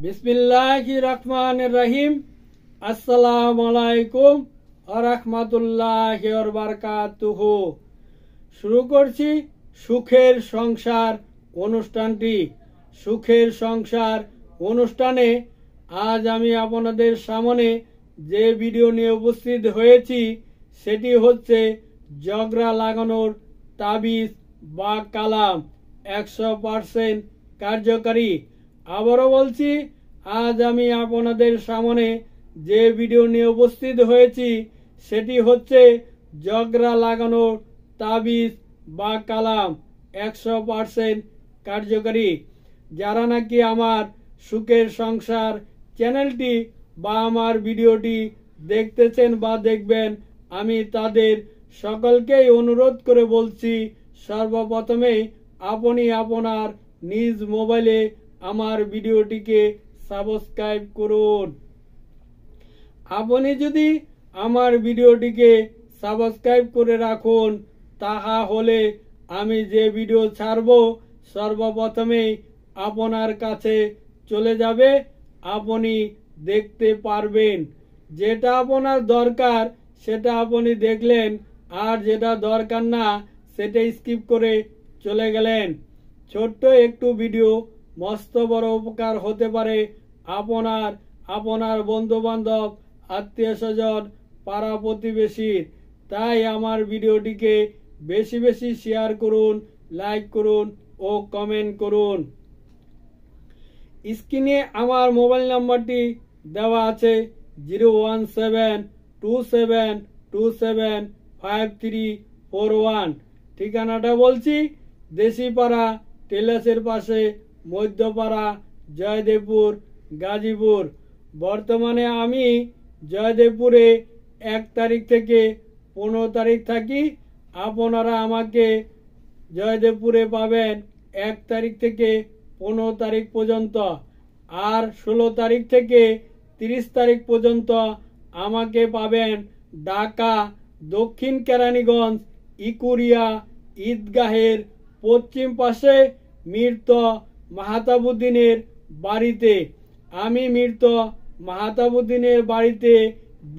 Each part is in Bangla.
বিসমিল্লাহির রহমানির রহিম। আসসালামু আলাইকুম ওয়া রাহমাতুল্লাহি ওয়া বারাকাতুহু। শুরু করছি সুখের সংসার অনুষ্ঠানটি। সুখের সংসার অনুষ্ঠানে আজ আমি আপনাদের সামনে যে ভিডিও নিয়ে উপস্থিত হয়েছি সেটি হচ্ছে জগরা লাগানোর তাবিজ বা কালাম 100% কার্যকারী। আবারও বলছি, আজ আমি আপনাদের সামনে যে ভিডিও নিয়ে উপস্থিত হয়েছি সেটি হচ্ছে জগরা লাগানোর তাবিজ বা কালাম 100% কার্যকারী। যারা নাকি আমার সুখের সংসার চ্যানেলটি বা আমার ভিডিওটি দেখতেছেন বা দেখবেন, আমি তাদের সকলকেই অনুরোধ করে বলছি, সর্বপ্রথমে আপনি আপনার নিজ মোবাইলে আমার ভিডিওটিকে সাবস্ক্রাইব করুন। আপনি যদি আমার ভিডিওটিকে সাবস্ক্রাইব করে রাখুন, তাহা হলে আমি যে ভিডিও ছাড়ব সর্বপ্রথমেই আপনার কাছে চলে যাবে, আপনি দেখতে পারবেন। যেটা আপনার দরকার সেটা আপনি দেখলেন, আর যেটা দরকার না সেটা স্কিপ করে চলে গেলেন। ছোট্ট একটু ভিডিও মস্ত বড় উপকার হতে পারে আপনার বন্ধু বান্ধব, আত্মীয় স্বজন, পাড়া প্রতিবেশীর। তাই আমার ভিডিওটিকে বেশি বেশি শেয়ার করুন, লাইক করুন ও কমেন্ট করুন। স্ক্রিনে আমার মোবাইল নাম্বারটি দেওয়া আছে 01727275341। ঠিকানাটা বলছি, দেশিপাড়া টেলাসের পাশে, মধ্যপাড়া, জয়দেবপুর, গাজীপুর। বর্তমানে আমি জয়দেবপুরে 1 তারিখ থেকে 15 তারিখ থাকি। আপনারা আমাকে জয়দেবপুরে পাবেন 1 তারিখ থেকে 15 তারিখ পর্যন্ত, আর 16 তারিখ থেকে 30 তারিখ পর্যন্ত আমাকে পাবেন ঢাকা দক্ষিণ কেরানীগঞ্জ ইকুরিয়া ঈদগাহের পশ্চিম পাশে মৃত মাহতাবুদ্দিনের বাড়িতে। আমি মৃত মাহতাবুদ্দিনের বাড়িতে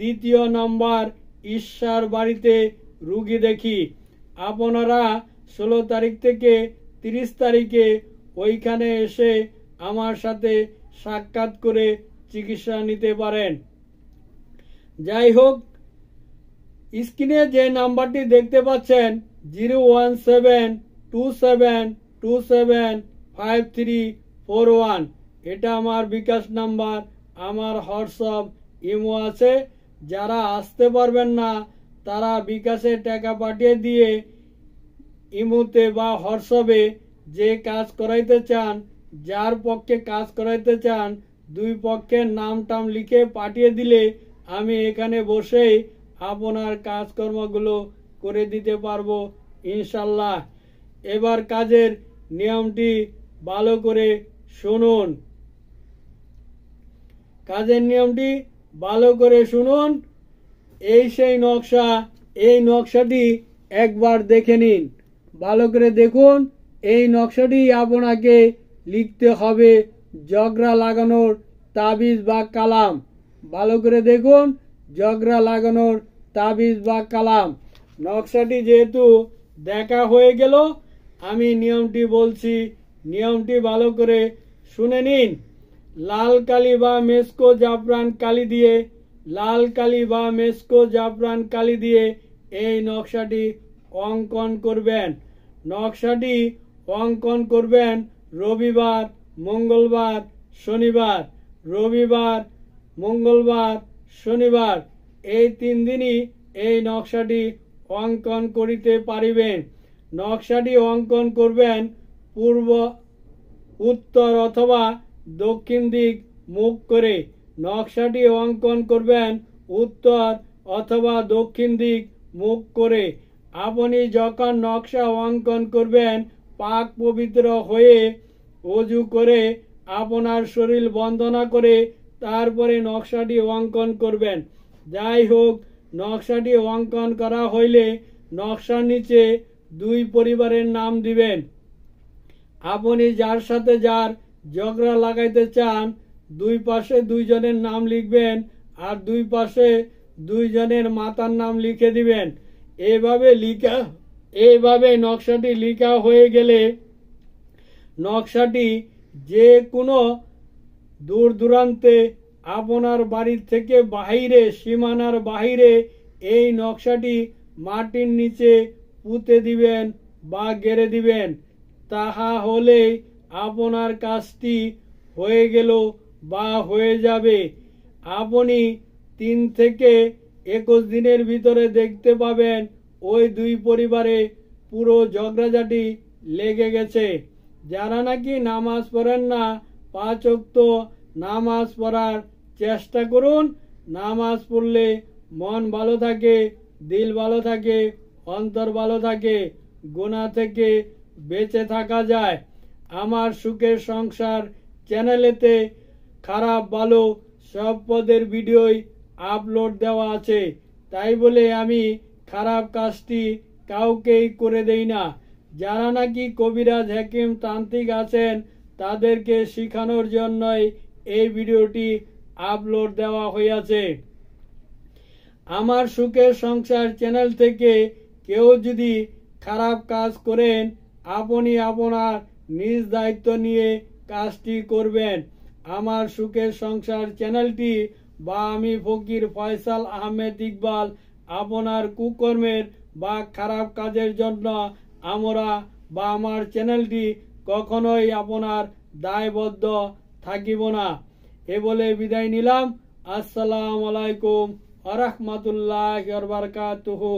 2 নম্বর ঈশ্বর বাড়িতে রুগী দেখি। আপনারা 16 তারিখ থেকে 30 তারিখে ওইখানে এসে আমার সাথে সাক্ষাৎ করে চিকিৎসা নিতে পারেন। যাই হোক, স্ক্রিনে যে নাম্বারটি দেখতে পাচ্ছেন 01727275341, এটা আমার বিকাশ নাম্বার। আমার হোয়াটসঅ্যাপ ইমো আছে। যারা আসতে পারবেন না তারা বিকাশে টাকা পাঠিয়ে দিয়ে ইমোতে বা হোয়াটসঅ্যাপে যে কাজ করাইতে চান, যার পক্ষে কাজ করাইতে চান, 2 পক্ষের নাম টাম লিখে পাঠিয়ে দিলে আমি এখানে বসেই আপনার কাজকর্মগুলো করে দিতে পারবো ইনশাল্লাহ। এবার কাজের নিয়মটি ভালো করে শুনুন। কাজের নিয়মটি ভালো করে শুনুন। এই সেই নকশা, এই নকশাটি একবার দেখে নিন, ভালো করে দেখুন। এই নকশাটি আপনাকে লিখতে হবে জগরা লাগানোর তাবিজ বা কালাম। ভালো করে দেখুন, জগরা লাগানোর তাবিজ বা কালাম। নকশাটি যেহেতু দেখা হয়ে গেল, আমি নিয়মটি বলছি, নিয়মটি ভালো করে শুনে নিন। লাল কালি বা মেসকো জাফরান কালি দিয়ে, লাল কালি বা মেসকো জাফরান কালি দিয়ে এই নকশাটি অঙ্কন করবেন। নকশাটি অঙ্কন করবেন রবিবার, মঙ্গলবার, শনিবার। রবিবার, মঙ্গলবার, শনিবার এই 3 দিনই এই নকশাটি অঙ্কন করিতে পারিবেন। নকশাটি অঙ্কন করবেন পূর্ব, উত্তর অথবা দক্ষিণ দিক মুখ করে। নকশাটি অঙ্কন করবেন উত্তর অথবা দক্ষিণ দিক মুখ করে। আপনি যখন নকশা অঙ্কন করবেন, পাক পবিত্র হয়ে ওযু করে আপনার শরীর বন্দনা করে তারপরে নকশাটি অঙ্কন করবেন। যাই হোক, নকশাটি অঙ্কন করা হইলে নকশার নিচে 2 পরিবারের নাম দিবেন। আপনি যার সাথে যার জগরা লাগাইতে চান, দুই পাশে দুইজনের নাম লিখবেন আর দুই পাশে দুইজনের মাতার নাম লিখে দিবেন। এইভাবে নকশাটি লেখা হয়ে গেলে নকশাটি যে কোনো দূর দূরান্তে আপনার বাড়ির থেকে বাহিরে, সীমানার বাহিরে এই নকশাটি মাটির নিচে পুঁতে দিবেন বা গেড়ে দিবেন। তাহা হলে আপনার কাজটি হয়ে গেল বা হয়ে যাবে। আপনি 3 থেকে 21 দিনের ভিতরে দেখতে পাবেন ওই দুই পরিবারে পুরো ঝগড়াঝাটি লেগে গেছে। যারা নাকি নামাজ পড়েন না, 5 ওয়াক্ত নামাজ পড়ার চেষ্টা করুন। নামাজ পড়লে মন ভালো থাকে, দিল ভালো থাকে, অন্তর ভালো থাকে, গুনাহ থেকে বেঁচে থাকা যায়। আমার সুখের সংসার চ্যানেলেতে খারাপ ভালো সব পদের ভিডিওই আপলোড দেওয়া আছে। তাই বলে আমি খারাপ কাজটি কাউকেই করে দেই না। যারা নাকি কবিরাজ, হাকিম, তান্ত্রিক আছেন তাদেরকে শেখানোর জন্যই এই ভিডিওটি আপলোড দেওয়া হয়েছে। আমার সুখের সংসার চ্যানেল থেকে কেউ যদি খারাপ কাজ করেন, আপনি আপনার নিজ দায়িত্ব নিয়ে কাজটি করবেন। আমার সুখের সংসার চ্যানেলটি বা আমি ফকির ফয়সাল আহমেদ ইকবাল আপনার কুকর্মের বা খারাপ কাজের জন্য আমরা বা আমার চ্যানেলটি কখনোই আপনার দায়বদ্ধ থাকিব না। এ বলে বিদায় নিলাম। আসসালামু আলাইকুম ওয়া রাহমাতুল্লাহি ওয়া বারাকাতুহু।